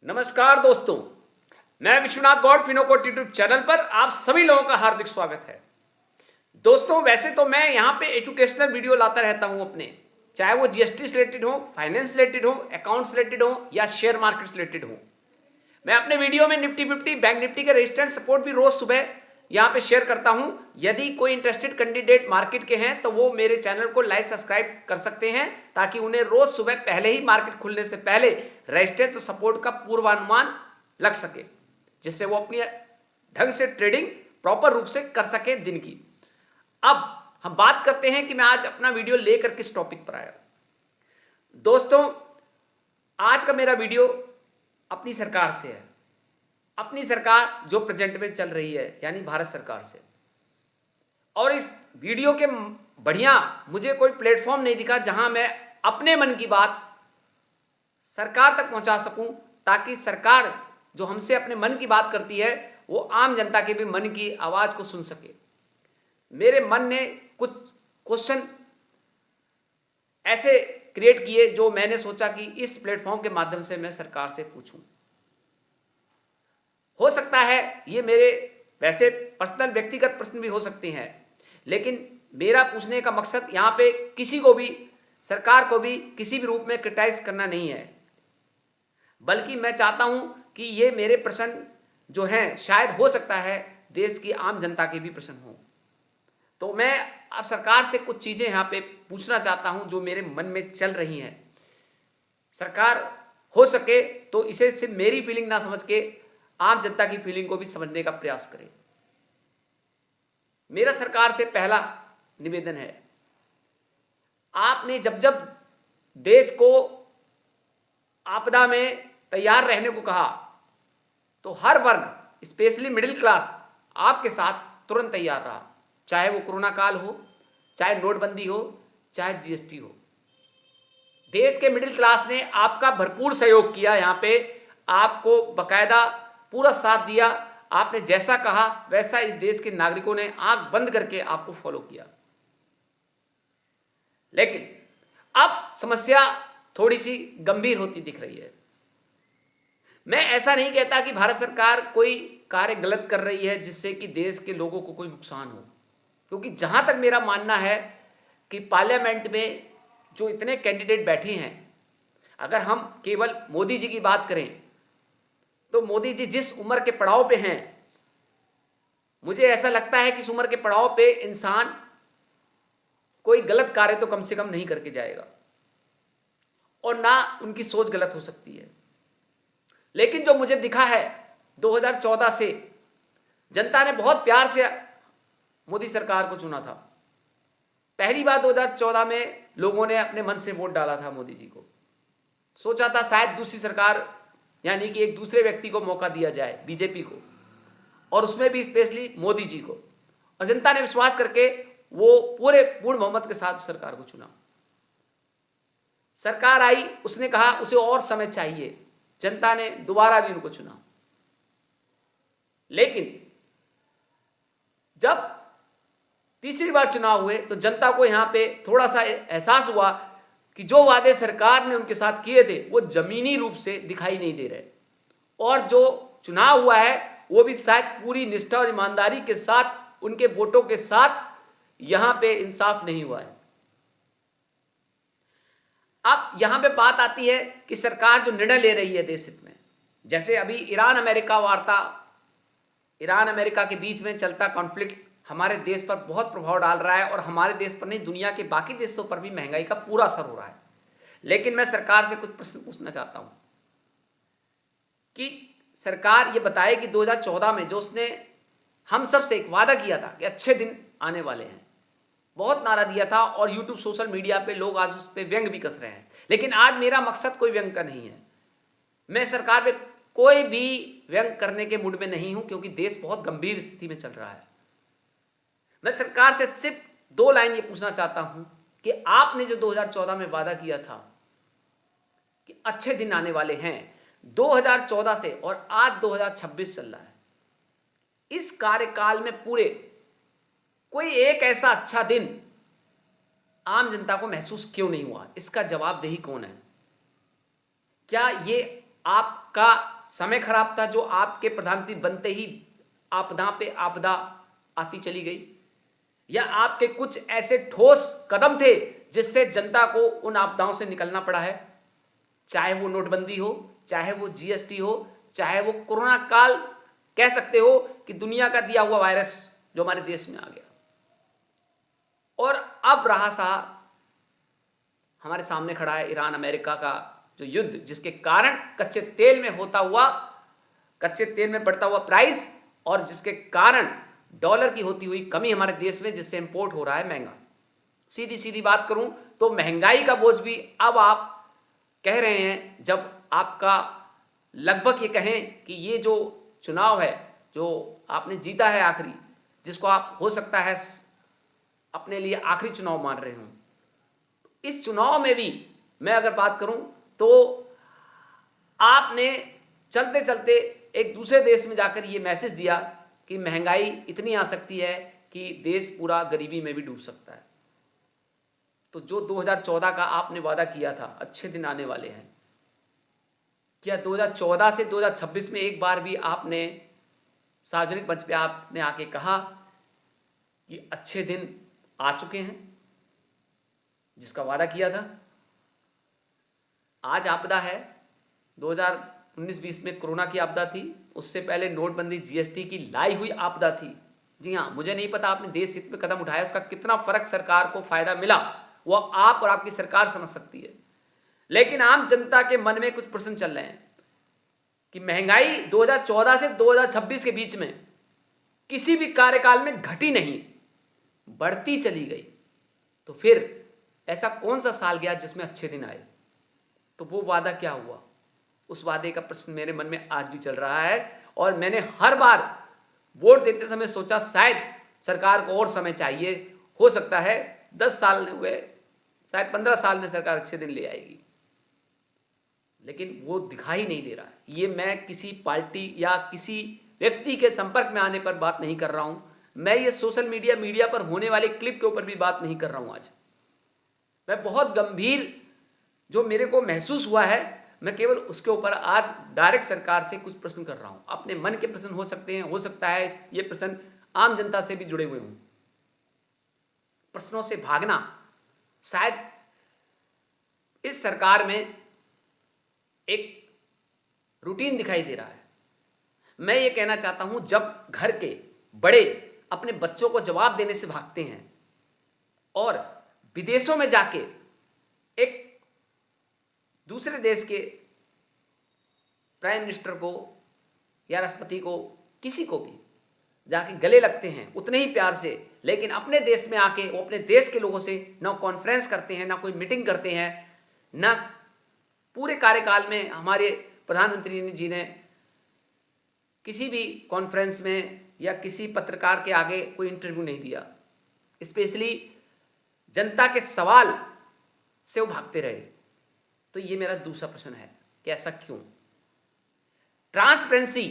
नमस्कार दोस्तों, मैं विश्वनाथ गौड़ फिनोकोट यूट्यूब चैनल पर आप सभी लोगों का हार्दिक स्वागत है। दोस्तों, वैसे तो मैं यहाँ पे एजुकेशनल वीडियो लाता रहता हूँ अपने, चाहे वो जीएसटी से रिलेटेड हो, फाइनेंस रिलेटेड हो, अकाउंट्स रिलेटेड हो या शेयर मार्केट से रिलेटेड हो। मैं अपने वीडियो में निफ्टी 50 बैंक निफ्टी के रेजिस्टेंस सपोर्ट भी रोज सुबह यहाँ पे शेयर करता हूँ। यदि कोई इंटरेस्टेड कैंडिडेट मार्केट के हैं तो वो मेरे चैनल को लाइक सब्सक्राइब कर सकते हैं, ताकि उन्हें रोज सुबह पहले ही मार्केट खुलने से पहले रेजिस्टेंस और सपोर्ट का पूर्वानुमान लग सके, जिससे वो अपनी ढंग से ट्रेडिंग प्रॉपर रूप से कर सके दिन की। अब हम बात करते हैं कि मैं आज अपना वीडियो लेकर किस टॉपिक पर आया। दोस्तों, आज का मेरा वीडियो अपनी सरकार से है। अपनी सरकार जो प्रेजेंट में चल रही है, यानी भारत सरकार से। और इस वीडियो के बढ़िया मुझे कोई प्लेटफॉर्म नहीं दिखा जहां मैं अपने मन की बात सरकार तक पहुंचा सकूं, ताकि सरकार जो हमसे अपने मन की बात करती है वो आम जनता के भी मन की आवाज को सुन सके। मेरे मन ने कुछ क्वेश्चन ऐसे क्रिएट किए जो मैंने सोचा कि इस प्लेटफॉर्म के माध्यम से मैं सरकार से पूछूं। हो सकता है ये मेरे वैसे पर्सनल व्यक्तिगत प्रश्न भी हो सकते हैं, लेकिन मेरा पूछने का मकसद यहाँ पे किसी को भी, सरकार को भी किसी भी रूप में क्रिटिसाइज करना नहीं है, बल्कि मैं चाहता हूँ कि ये मेरे प्रश्न जो हैं शायद हो सकता है देश की आम जनता के भी प्रश्न हों। तो मैं अब सरकार से कुछ चीज़ें यहाँ पे पूछना चाहता हूँ जो मेरे मन में चल रही हैं। सरकार हो सके तो इसे सिर्फ मेरी फीलिंग ना समझ के आम जनता की फीलिंग को भी समझने का प्रयास करे। मेरा सरकार से पहला निवेदन है, आपने जब जब देश को आपदा में तैयार रहने को कहा तो हर वर्ग, स्पेशली मिडिल क्लास, आपके साथ तुरंत तैयार रहा, चाहे वो कोरोना काल हो, चाहे नोटबंदी हो, चाहे जीएसटी हो। देश के मिडिल क्लास ने आपका भरपूर सहयोग किया, यहाँ पे आपको बकायदा पूरा साथ दिया। आपने जैसा कहा वैसा इस देश के नागरिकों ने आंख बंद करके आपको फॉलो किया। लेकिन अब समस्या थोड़ी सी गंभीर होती दिख रही है। मैं ऐसा नहीं कहता कि भारत सरकार कोई कार्य गलत कर रही है जिससे कि देश के लोगों को कोई नुकसान हो, क्योंकि जहां तक मेरा मानना है कि पार्लियामेंट में जो इतने कैंडिडेट बैठे हैं, अगर हम केवल मोदी जी की बात करें तो मोदी जी जिस उम्र के पड़ाव पे हैं, मुझे ऐसा लगता है कि इस उम्र के पड़ाव पे इंसान कोई गलत कार्य तो कम से कम नहीं करके जाएगा, और ना उनकी सोच गलत हो सकती है। लेकिन जो मुझे दिखा है 2014 से जनता ने बहुत प्यार से मोदी सरकार को चुना था। पहली बार 2014 में लोगों ने अपने मन से वोट डाला था मोदी जी को। सोचा था शायद दूसरी सरकार, यानी कि एक दूसरे व्यक्ति को मौका दिया जाए, बीजेपी को, और उसमें भी स्पेशली मोदी जी को, और जनता ने विश्वास करके वो पूर्ण बहुमत के साथ सरकार को चुना। सरकार आई, उसने कहा उसे और समय चाहिए, जनता ने दोबारा भी उनको चुना। लेकिन जब तीसरी बार चुनाव हुए तो जनता को यहां पे थोड़ा सा एहसास हुआ कि जो वादे सरकार ने उनके साथ किए थे वो जमीनी रूप से दिखाई नहीं दे रहे, और जो चुनाव हुआ है वो भी शायद पूरी निष्ठा और ईमानदारी के साथ, उनके वोटों के साथ यहां पे इंसाफ नहीं हुआ है। अब यहां पे बात आती है कि सरकार जो निर्णय ले रही है देश हित में, जैसे अभी ईरान अमेरिका वार्ता, ईरान अमेरिका के बीच में चलता कॉन्फ्लिक्ट हमारे देश पर बहुत प्रभाव डाल रहा है, और हमारे देश पर नहीं, दुनिया के बाकी देशों पर भी महंगाई का पूरा असर हो रहा है। लेकिन मैं सरकार से कुछ प्रश्न पूछना चाहता हूं कि सरकार ये बताए कि 2014 में जो उसने हम सब से एक वादा किया था कि अच्छे दिन आने वाले हैं, बहुत नारा दिया था, और यूट्यूब सोशल मीडिया पे लोग आज उस पर व्यंग भी कस रहे हैं। लेकिन आज मेरा मकसद कोई व्यंग का नहीं है, मैं सरकार पे कोई भी व्यंग करने के मूड में नहीं हूं, क्योंकि देश बहुत गंभीर स्थिति में चल रहा है। मैं सरकार से सिर्फ 2 लाइन ये पूछना चाहता हूं कि आपने जो 2014 में वादा किया था कि अच्छे दिन आने वाले हैं, 2014 से और आज 2026 चल रहा है, इस कार्यकाल में पूरे कोई एक ऐसा अच्छा दिन आम जनता को महसूस क्यों नहीं हुआ? इसका जवाबदेही कौन है? क्या ये आपका समय खराब था जो आपके प्रधानमंत्री बनते ही आपदा पे आपदा आती चली गई, या आपके कुछ ऐसे ठोस कदम थे जिससे जनता को उन आपदाओं से निकलना पड़ा है? चाहे वो नोटबंदी हो, चाहे वो जीएसटी हो, चाहे वो कोरोना काल कह सकते हो कि दुनिया का दिया हुआ वायरस जो हमारे देश में आ गया, और अब रहा सा हमारे सामने खड़ा है ईरान अमेरिका का जो युद्ध, जिसके कारण कच्चे तेल में बढ़ता हुआ प्राइस, और जिसके कारण डॉलर की होती हुई कमी हमारे देश में, जिससे इंपोर्ट हो रहा है महंगा। सीधी सीधी बात करूं तो महंगाई का बोझ भी अब आप कह रहे हैं, जब आपका लगभग ये कहें कि ये जो चुनाव है जो आपने जीता है आखिरी, जिसको आप हो सकता है अपने लिए आखिरी चुनाव मान रहे हूं, इस चुनाव में भी मैं अगर बात करूं तो आपने चलते चलते एक दूसरे देश में जाकर ये मैसेज दिया कि महंगाई इतनी आ सकती है कि देश पूरा गरीबी में भी डूब सकता है। तो जो 2014 का आपने वादा किया था, अच्छे दिन आने वाले हैं, क्या 2014 से 2026 में एक बार भी आपने सार्वजनिक मंच पे आपने आके कहा कि अच्छे दिन आ चुके हैं जिसका वादा किया था? आज आपदा है, 2019-20 में कोरोना की आपदा थी, उससे पहले नोटबंदी जीएसटी की लाई हुई आपदा थी। जी हाँ, मुझे नहीं पता आपने देश हित में कदम उठाया, उसका कितना फर्क सरकार को फायदा मिला वो आप और आपकी सरकार समझ सकती है। लेकिन आम जनता के मन में कुछ प्रश्न चल रहे हैं कि महंगाई 2014 से 2026 के बीच में किसी भी कार्यकाल में घटी नहीं, बढ़ती चली गई। तो फिर ऐसा कौन सा साल गया जिसमें अच्छे दिन आए? तो वो वादा क्या हुआ? उस वादे का प्रश्न मेरे मन में आज भी चल रहा है, और मैंने हर बार वोट देते समय सोचा शायद सरकार को और समय चाहिए, हो सकता है 10 साल हुए, शायद 15 साल में सरकार अच्छे दिन ले आएगी, लेकिन वो दिखाई नहीं दे रहा है। ये मैं किसी पार्टी या किसी व्यक्ति के संपर्क में आने पर बात नहीं कर रहा हूं, मैं ये सोशल मीडिया पर होने वाले क्लिप के ऊपर भी बात नहीं कर रहा हूं। आज मैं बहुत गंभीर जो मेरे को महसूस हुआ है, मैं केवल उसके ऊपर आज डायरेक्ट सरकार से कुछ प्रश्न कर रहा हूं। अपने मन के प्रश्न हो सकते हैं, हो सकता है ये प्रश्न आम जनता से भी जुड़े हुए हों। प्रश्नों से भागना, शायद इस सरकार में एक रूटीन दिखाई दे रहा है। मैं ये कहना चाहता हूं, जब घर के बड़े अपने बच्चों को जवाब देने से भागते हैं और विदेशों में जाके एक दूसरे देश के प्राइम मिनिस्टर को या राष्ट्रपति को, किसी को भी जाके गले लगते हैं उतने ही प्यार से, लेकिन अपने देश में आके वो अपने देश के लोगों से ना कॉन्फ्रेंस करते हैं, ना कोई मीटिंग करते हैं, ना पूरे कार्यकाल में हमारे प्रधानमंत्री जी ने किसी भी कॉन्फ्रेंस में या किसी पत्रकार के आगे कोई इंटरव्यू नहीं दिया। स्पेशली जनता के सवाल से वो भागते रहे। तो ये मेरा दूसरा प्रश्न है कि ऐसा क्यों? ट्रांसपेरेंसी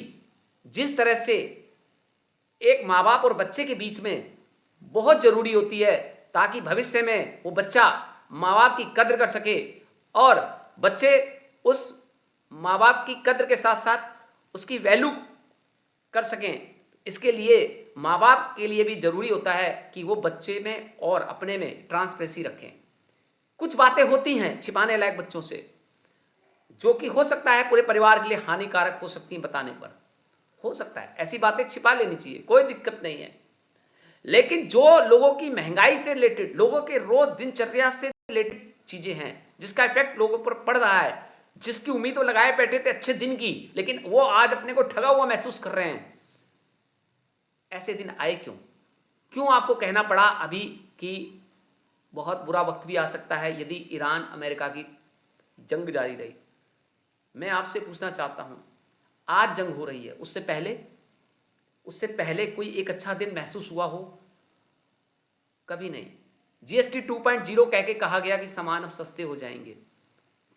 जिस तरह से एक माँ बाप और बच्चे के बीच में बहुत जरूरी होती है, ताकि भविष्य में वो बच्चा माँ बाप की कद्र कर सके और बच्चे उस माँ बाप की कद्र के साथ साथ उसकी वैल्यू कर सकें, इसके लिए माँ बाप के लिए भी जरूरी होता है कि वो बच्चे में और अपने में ट्रांसपेरेंसी रखें। कुछ बातें होती हैं छिपाने लायक बच्चों से, जो कि हो सकता है पूरे परिवार के लिए हानिकारक हो सकती हैं, बताने पर हो सकता है ऐसी बातें छिपा लेनी चाहिए, कोई दिक्कत नहीं है। लेकिन जो लोगों की महंगाई से रिलेटेड, लोगों के रोज दिनचर्या से रिलेटेड चीजें हैं, जिसका इफेक्ट लोगों पर पड़ रहा है, जिसकी उम्मीद वो लगाए बैठे थे अच्छे दिन की, लेकिन वो आज अपने को ठगा हुआ महसूस कर रहे हैं। ऐसे दिन आए क्यों? क्यों आपको कहना पड़ा अभी कि बहुत बुरा वक्त भी आ सकता है यदि ईरान अमेरिका की जंग जारी रही? मैं आपसे पूछना चाहता हूं, आज जंग हो रही है, उससे पहले कोई एक अच्छा दिन महसूस हुआ हो? कभी नहीं। जीएसटी 2.0 कह के कहा गया कि सामान अब सस्ते हो जाएंगे,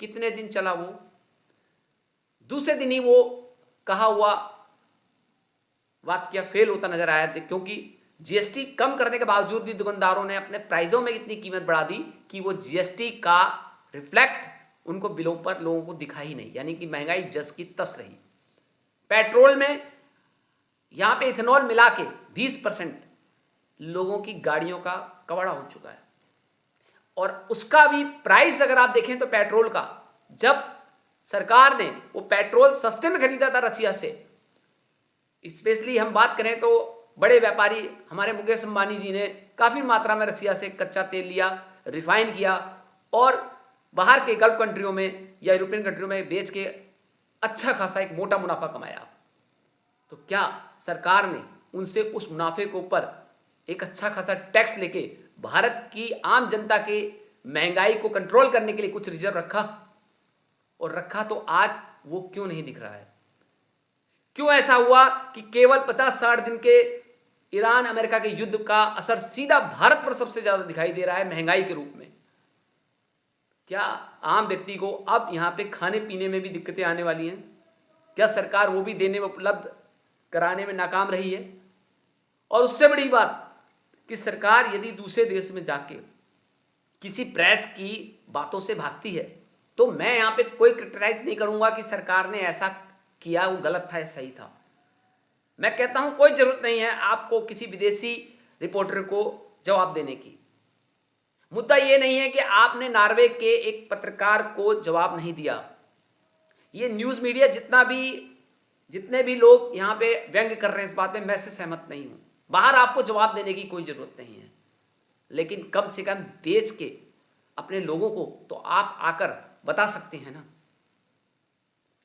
कितने दिन चला वो? दूसरे दिन ही वो कहा हुआ वाक्य फेल होता नजर आया, क्योंकि जीएसटी कम करने के बावजूद भी दुकानदारों ने अपने प्राइसों में इतनी कीमत बढ़ा दी कि वो जीएसटी का रिफ्लेक्ट उनको बिलों पर लोगों को दिखा ही नहीं, यानी कि महंगाई जस की तस रही। पेट्रोल में यहाँ पे इथेनॉल मिला के 20% लोगों की गाड़ियों का कबाड़ा हो चुका है। और उसका भी प्राइस अगर आप देखें तो पेट्रोल का, जब सरकार ने वो पेट्रोल सस्ते में खरीदा था रसिया से, स्पेशली हम बात करें तो बड़े व्यापारी हमारे मुकेश अंबानी जी ने काफ़ी मात्रा में रसिया से कच्चा तेल लिया, रिफाइन किया और बाहर के गल्फ कंट्रियों में या यूरोपियन कंट्रियों में बेच के अच्छा खासा एक मोटा मुनाफा कमाया। तो क्या सरकार ने उनसे उस मुनाफे के ऊपर एक अच्छा खासा टैक्स लेके भारत की आम जनता के महंगाई को कंट्रोल करने के लिए कुछ रिजर्व रखा? और रखा तो आज वो क्यों नहीं दिख रहा है? क्यों ऐसा हुआ कि केवल 50-60 दिन के ईरान अमेरिका के युद्ध का असर सीधा भारत पर सबसे ज्यादा दिखाई दे रहा है महंगाई के रूप में? क्या आम व्यक्ति को अब यहां पे खाने पीने में भी दिक्कतें आने वाली हैं? क्या सरकार वो भी देने में उपलब्ध कराने में नाकाम रही है? और उससे बड़ी बात कि सरकार यदि दूसरे देश में जाके किसी प्रेस की बातों से भागती है तो मैं यहां पे कोई क्रिटिसाइज नहीं करूंगा कि सरकार ने ऐसा किया, वो गलत था या सही था। मैं कहता हूं कोई जरूरत नहीं है आपको किसी विदेशी रिपोर्टर को जवाब देने की। मुद्दा यह नहीं है कि आपने नॉर्वे के एक पत्रकार को जवाब नहीं दिया। ये न्यूज मीडिया जितने भी लोग यहां पे व्यंग्य कर रहे हैं इस बात में, मैं से सहमत नहीं हूं। बाहर आपको जवाब देने की कोई जरूरत नहीं है, लेकिन कम से कम देश के अपने लोगों को तो आप आकर बता सकते हैं ना।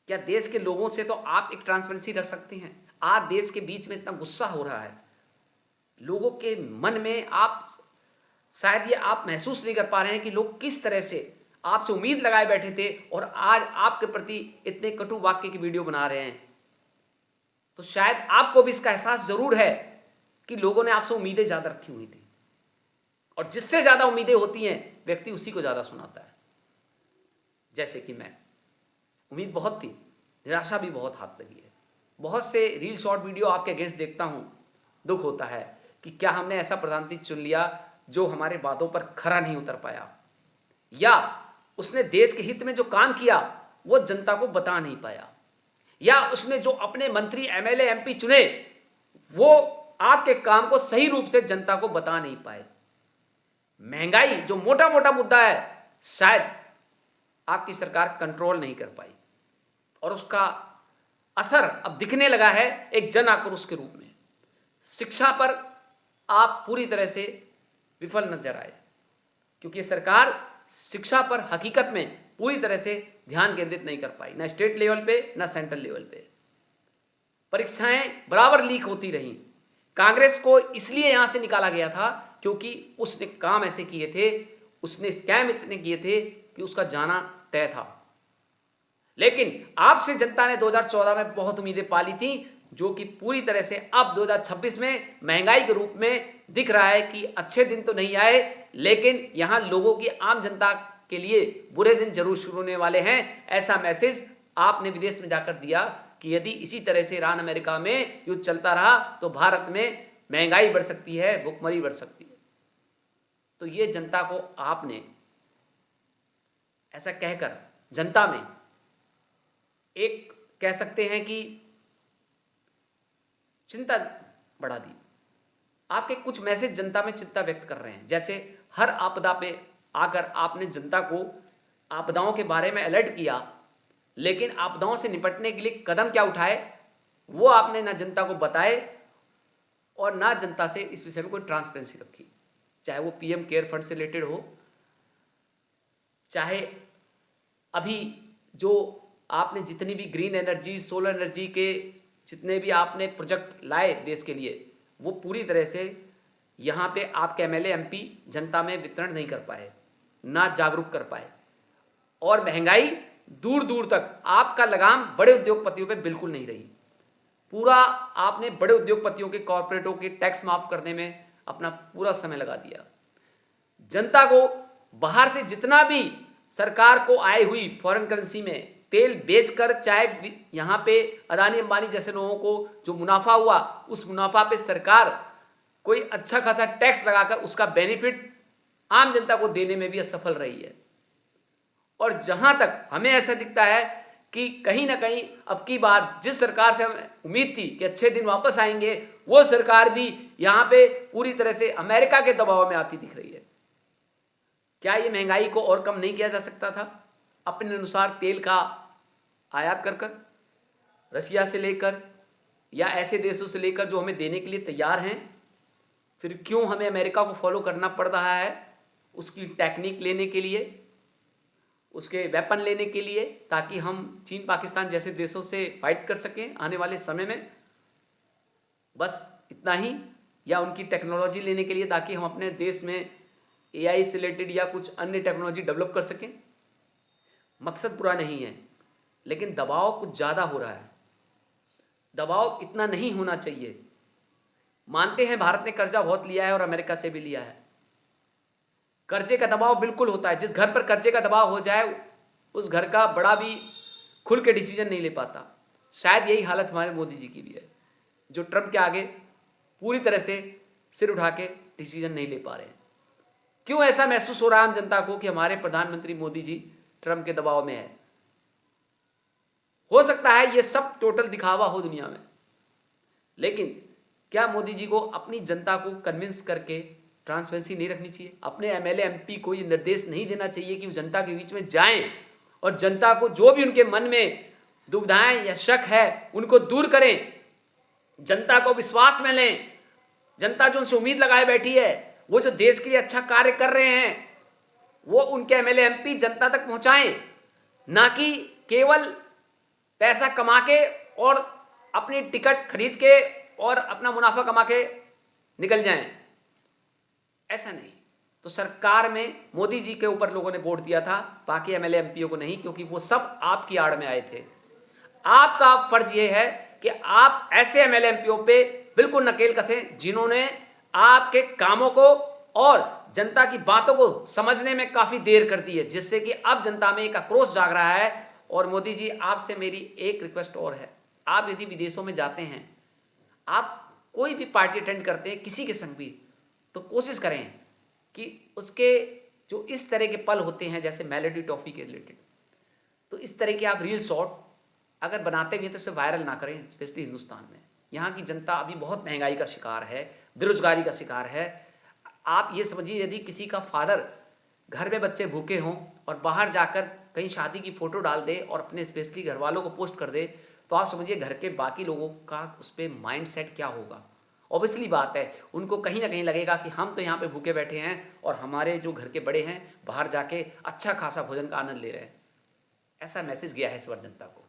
क्या देश के लोगों से तो आप एक ट्रांसपेरेंसी रख सकते हैं? आज देश के बीच में इतना गुस्सा हो रहा है, लोगों के मन में आप शायद ये आप महसूस नहीं कर पा रहे हैं कि लोग किस तरह से आपसे उम्मीद लगाए बैठे थे और आज आपके प्रति इतने कटु वाक्य की वीडियो बना रहे हैं। तो शायद आपको भी इसका एहसास जरूर है कि लोगों ने आपसे उम्मीदें ज्यादा रखी हुई थी, और जिससे ज्यादा उम्मीदें होती हैं व्यक्ति उसी को ज्यादा सुनाता है। जैसे कि मैं, उम्मीद बहुत थी, निराशा भी बहुत हाथ लगी है। बहुत से रील शॉर्ट वीडियो आपके अगेंस्ट देखता हूं, दुख होता है कि क्या हमने ऐसा प्रधानमंत्री चुन लिया जो हमारे बातों पर खरा नहीं उतर पाया, या उसने देश के हित में जो काम किया वो जनता को बता नहीं पाया, या उसने जो अपने मंत्री एमएलए एमपी चुने वो आपके काम को सही रूप से जनता को बता नहीं पाए। महंगाई जो मोटा मोटा मुद्दा है शायद आपकी सरकार कंट्रोल नहीं कर पाई, और उसका असर अब दिखने लगा है एक जन आक्रोश के रूप में। शिक्षा पर आप पूरी तरह से विफल नजर आए, क्योंकि सरकार शिक्षा पर हकीकत में पूरी तरह से ध्यान केंद्रित नहीं कर पाई, ना स्टेट लेवल पे ना सेंट्रल लेवल पे। परीक्षाएं बराबर लीक होती रहीं। कांग्रेस को इसलिए यहां से निकाला गया था क्योंकि उसने काम ऐसे किए थे, उसने स्कैम इतने किए थे कि उसका जाना तय था। लेकिन आपसे जनता ने 2014 में बहुत उम्मीदें पाली थी, जो कि पूरी तरह से अब 2026 में महंगाई के रूप में दिख रहा है कि अच्छे दिन तो नहीं आए, लेकिन यहां लोगों की आम जनता के लिए बुरे दिन जरूर शुरू होने वाले हैं। ऐसा मैसेज आपने विदेश में जाकर दिया कि यदि इसी तरह से ईरान अमेरिका में युद्ध चलता रहा तो भारत में महंगाई बढ़ सकती है, भुखमरी बढ़ सकती है। तो ये जनता को आपने ऐसा कहकर जनता में एक कह सकते हैं कि चिंता बढ़ा दी। आपके कुछ मैसेज जनता में चिंता व्यक्त कर रहे हैं, जैसे हर आपदा पे आकर आपने जनता को आपदाओं के बारे में अलर्ट किया, लेकिन आपदाओं से निपटने के लिए कदम क्या उठाए वो आपने ना जनता को बताए और ना जनता से इस विषय में कोई ट्रांसपेरेंसी रखी। चाहे वो पीएम केयर फंड से रिलेटेड हो, चाहे अभी जो आपने जितनी भी ग्रीन एनर्जी, सोलर एनर्जी के जितने भी आपने प्रोजेक्ट लाए देश के लिए, वो पूरी तरह से यहाँ पे आपके एमएलए एमपी जनता में वितरण नहीं कर पाए, ना जागरूक कर पाए। और महंगाई दूर दूर तक आपका लगाम बड़े उद्योगपतियों पे बिल्कुल नहीं रही। पूरा आपने बड़े उद्योगपतियों के, कॉरपोरेटों के टैक्स माफ करने में अपना पूरा समय लगा दिया। जनता को बाहर से जितना भी सरकार को आई हुई फॉरेन करेंसी में तेल बेचकर, चाहे यहाँ पे अदानी अंबानी जैसे लोगों को जो मुनाफा हुआ, उस मुनाफा पे सरकार कोई अच्छा खासा टैक्स लगाकर उसका बेनिफिट आम जनता को देने में भी असफल रही है। और जहां तक हमें ऐसा दिखता है कि कहीं ना कहीं अब की बार जिस सरकार से हमें उम्मीद थी कि अच्छे दिन वापस आएंगे, वो सरकार भी यहां पे पूरी तरह से अमेरिका के दबाव में आती दिख रही है। क्या ये महंगाई को और कम नहीं किया जा सकता था अपने अनुसार तेल का आयात कर कर, रशिया से लेकर या ऐसे देशों से लेकर जो हमें देने के लिए तैयार हैं? फिर क्यों हमें अमेरिका को फॉलो करना पड़ रहा है उसकी टेक्निक लेने के लिए, उसके वेपन लेने के लिए, ताकि हम चीन पाकिस्तान जैसे देशों से फाइट कर सकें आने वाले समय में? बस इतना ही? या उनकी टेक्नोलॉजी लेने के लिए ताकि हम अपने देश में एआई से रिलेटेड या कुछ अन्य टेक्नोलॉजी डेवलप कर सकें? मकसद बुरा नहीं है, लेकिन दबाव कुछ ज़्यादा हो रहा है। दबाव इतना नहीं होना चाहिए। मानते हैं भारत ने कर्जा बहुत लिया है और अमेरिका से भी लिया है। कर्जे का दबाव बिल्कुल होता है। जिस घर पर कर्जे का दबाव हो जाए उस घर का बड़ा भी खुल के डिसीजन नहीं ले पाता। शायद यही हालत हमारे मोदी जी की भी है, जो ट्रंप के आगे पूरी तरह से सिर उठा के डिसीजन नहीं ले पा रहे हैं। क्यों ऐसा महसूस हो रहा है आम जनता को कि हमारे प्रधानमंत्री मोदी जी ट्रंप के दबाव में है? हो सकता है ये सब टोटल दिखावा हो दुनिया में, लेकिन क्या मोदी जी को अपनी जनता को कन्विंस करके ट्रांसपेरेंसी नहीं रखनी चाहिए? अपने एमएलए एमपी को ये निर्देश नहीं देना चाहिए कि वो जनता के बीच में जाएं और जनता को जो भी उनके मन में दुविधाएं या शक है उनको दूर करें, जनता को विश्वास में लें? जनता जो उनसे उम्मीद लगाए बैठी है, वो जो देश के लिए अच्छा कार्य कर रहे हैं, वो उनके एमएलए एमपी जनता तक पहुंचाएं, ना कि केवल पैसा कमा के और अपनी टिकट खरीद के और अपना मुनाफा कमा के निकल जाएं। ऐसा नहीं। तो सरकार में मोदी जी के ऊपर लोगों ने वोट दिया था, बाकी एमएलए एमपीओ को नहीं, क्योंकि वो सब आपकी आड़ में आए थे। आपका फर्ज ये है कि आप ऐसे एमएलए एमपीओ पे बिल्कुल नकेल कसें जिन्होंने आपके कामों को और जनता की बातों को समझने में काफी देर कर दी है, जिससे कि अब जनता में एक आक्रोश जाग रहा है। और मोदी जी, आपसे मेरी एक रिक्वेस्ट और है, आप यदि विदेशों में जाते हैं, आप कोई भी पार्टी अटेंड करते हैं किसी के संग भी, तो कोशिश करें कि उसके जो इस तरह के पल होते हैं जैसे मेलोडी टॉफी के रिलेटेड, तो इस तरह के आप रील शॉर्ट अगर बनाते भी हैं तो इसे वायरल ना करें। स्पेशली हिंदुस्तान में यहाँ की जनता अभी बहुत महंगाई का शिकार है, बेरोजगारी का शिकार है। आप ये समझिए, यदि किसी का फादर घर में बच्चे भूखे हों और बाहर जाकर कहीं शादी की फोटो डाल दे और अपने स्पेशली घर वालों को पोस्ट कर दे, तो आप समझिए घर के बाकी लोगों का उस पर माइंड सेट क्या होगा। ऑब्वियसली बात है, उनको कहीं ना कहीं लगेगा कि हम तो यहाँ पे भूखे बैठे हैं और हमारे जो घर के बड़े हैं बाहर जाके अच्छा खासा भोजन का आनंद ले रहे हैं। ऐसा मैसेज गया है इस बार जनता को।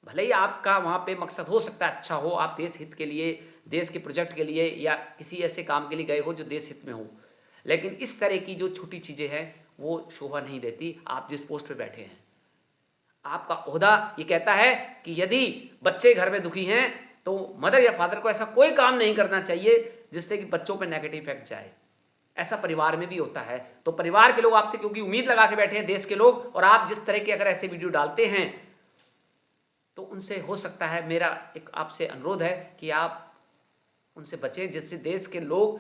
भले ही आपका वहाँ पे मकसद हो सकता है अच्छा हो, आप देश हित के लिए, देश के प्रोजेक्ट के लिए या किसी ऐसे काम के लिए गए हो जो देश हित में हो, लेकिन इस तरह की जो छोटी चीज़ें हैं वो शोभा नहीं देती। आप जिस पोस्ट पे बैठे हैं, आपका ओहदा ये कहता है कि यदि बच्चे घर में दुखी हैं तो मदर या फादर को ऐसा कोई काम नहीं करना चाहिए जिससे कि बच्चों पर नेगेटिव इफेक्ट जाए। ऐसा परिवार में भी होता है। तो परिवार के लोग आपसे क्योंकि उम्मीद लगा के बैठे हैं, देश के लोग, और आप जिस तरह के अगर ऐसे वीडियो डालते हैं तो उनसे हो सकता है, मेरा एक आपसे अनुरोध है कि आप उनसे बचें, जिससे देश के लोग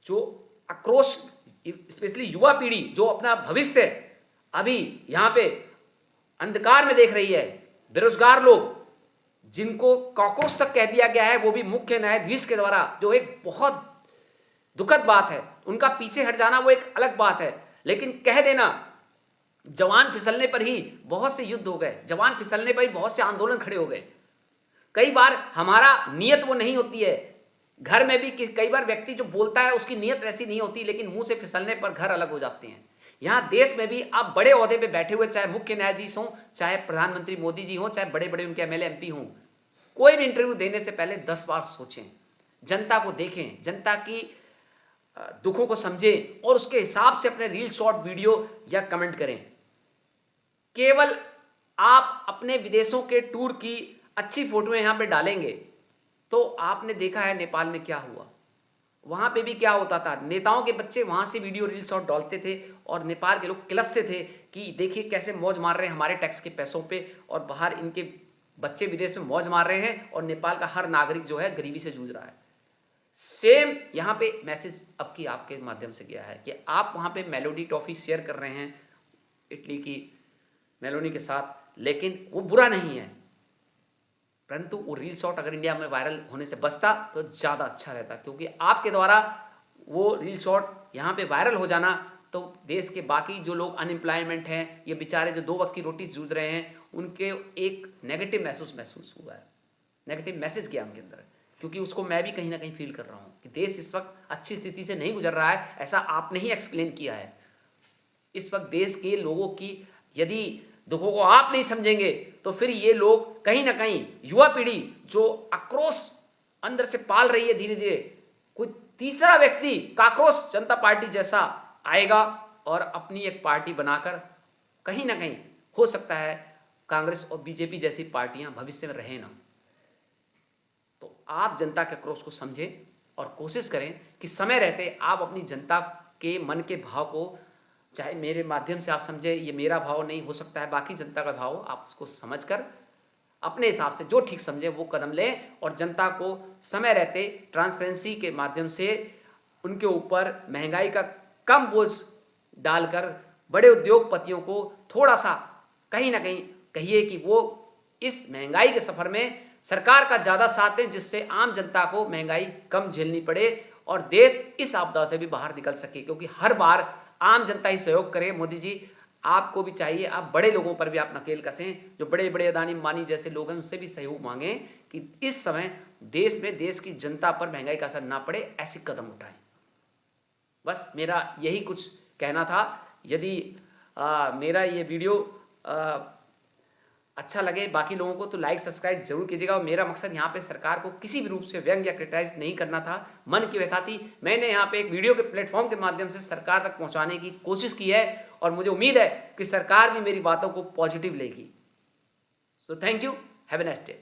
जो आक्रोश, स्पेशली युवा पीढ़ी जो अपना भविष्य अभी यहाँ पे अंधकार में देख रही है, बेरोजगार लोग जिनको कॉकरोच तक कह दिया गया है, वो भी मुख्य न्यायाधीश के द्वारा, जो एक बहुत दुखद बात है। उनका पीछे हट जाना वो एक अलग बात है, लेकिन कह देना जवान फिसलने पर ही बहुत से युद्ध हो गए, जवान फिसलने पर ही बहुत से आंदोलन खड़े हो गए। कई बार हमारा नियत वो नहीं होती है। घर में भी कई बार व्यक्ति जो बोलता है उसकी नियत वैसी नहीं होती, लेकिन मुंह से फिसलने पर घर अलग हो जाते हैं। यहाँ देश में भी आप बड़े ओहदे पे बैठे हुए, चाहे मुख्य न्यायाधीश हों, चाहे प्रधानमंत्री मोदी जी हों, चाहे बड़े बड़े उनके एमएलए एमपी हों, कोई भी इंटरव्यू देने से पहले 10 बार सोचें, जनता को देखें, जनता की दुखों को समझें और उसके हिसाब से अपने रील शॉर्ट वीडियो या कमेंट करें। केवल आप अपने विदेशों के टूर की अच्छी फोटोएं यहाँ पे डालेंगे तो आपने देखा है नेपाल में क्या हुआ, वहाँ पे भी क्या होता था। नेताओं के बच्चे वहाँ से वीडियो रील शॉट डालते थे और नेपाल के लोग किलसते थे कि देखिए कैसे मौज मार रहे हैं हमारे टैक्स के पैसों पे, और बाहर इनके बच्चे विदेश में मौज मार रहे हैं और नेपाल का हर नागरिक जो है गरीबी से जूझ रहा है। सेम यहाँ पे मैसेज अब की आपके माध्यम से गया है कि आप वहाँ पे मेलोडी टॉफी शेयर कर रहे हैं, इटली की मेलोनी के साथ, लेकिन वो बुरा नहीं है, परंतु वो रील शॉट अगर इंडिया में वायरल होने से बचता तो ज़्यादा अच्छा रहता, क्योंकि आपके द्वारा वो रील शॉट यहाँ पे वायरल हो जाना तो देश के बाकी जो लोग अनएम्प्लॉयमेंट हैं, ये बेचारे जो 2 वक्त की रोटी जूझ रहे हैं, उनके एक नेगेटिव महसूस हुआ है, नेगेटिव मैसेज गया उनके अंदर, क्योंकि उसको मैं भी कहीं ना कहीं फील कर रहा हूँ कि देश इस वक्त अच्छी स्थिति से नहीं गुजर रहा है, ऐसा आपने ही एक्सप्लेन किया है। इस वक्त देश के लोगों की यदि दुखों को आप नहीं समझेंगे तो फिर ये लोग कहीं ना कहीं, युवा पीढ़ी जो आक्रोश अंदर से पाल रही है, धीरे धीरे कोई तीसरा व्यक्ति काक्रोश जनता पार्टी जैसा आएगा और अपनी एक पार्टी बनाकर कहीं ना कहीं हो सकता है कांग्रेस और बीजेपी जैसी पार्टियां भविष्य में रहे ना। तो आप जनता के आक्रोश को समझें और कोशिश करें कि समय रहते आप अपनी जनता के मन के भाव को, चाहे मेरे माध्यम से आप समझे, ये मेरा भाव नहीं हो सकता है बाकी जनता का भाव, आप उसको समझकर अपने हिसाब से जो ठीक समझे वो कदम लें और जनता को समय रहते ट्रांसपेरेंसी के माध्यम से उनके ऊपर महंगाई का कम बोझ डालकर बड़े उद्योगपतियों को थोड़ा सा कहीं ना कहीं कहिए कि वो इस महंगाई के सफ़र में सरकार का ज़्यादा साथ दें, जिससे आम जनता को महंगाई कम झेलनी पड़े और देश इस आपदा से भी बाहर निकल सके, क्योंकि हर बार आम जनता ही सहयोग करे। मोदी जी, आपको भी चाहिए आप बड़े लोगों पर भी आप नकेल कसें, जो बड़े बड़े अदानी अंबानी जैसे लोग हैं उनसे भी सहयोग मांगें कि इस समय देश में देश की जनता पर महंगाई का असर ना पड़े, ऐसे कदम उठाएं। बस मेरा यही कुछ कहना था। यदि मेरा ये वीडियो अच्छा लगे बाकी लोगों को तो लाइक सब्सक्राइब जरूर कीजिएगा। और मेरा मकसद यहाँ पे सरकार को किसी भी रूप से व्यंग या क्रिटिसाइज नहीं करना था, मन की व्यथा थी। मैंने यहाँ पे एक वीडियो के प्लेटफॉर्म के माध्यम से सरकार तक पहुँचाने की कोशिश की है और मुझे उम्मीद है कि सरकार भी मेरी बातों को पॉजिटिव लेगी। So thank you, have a nice day.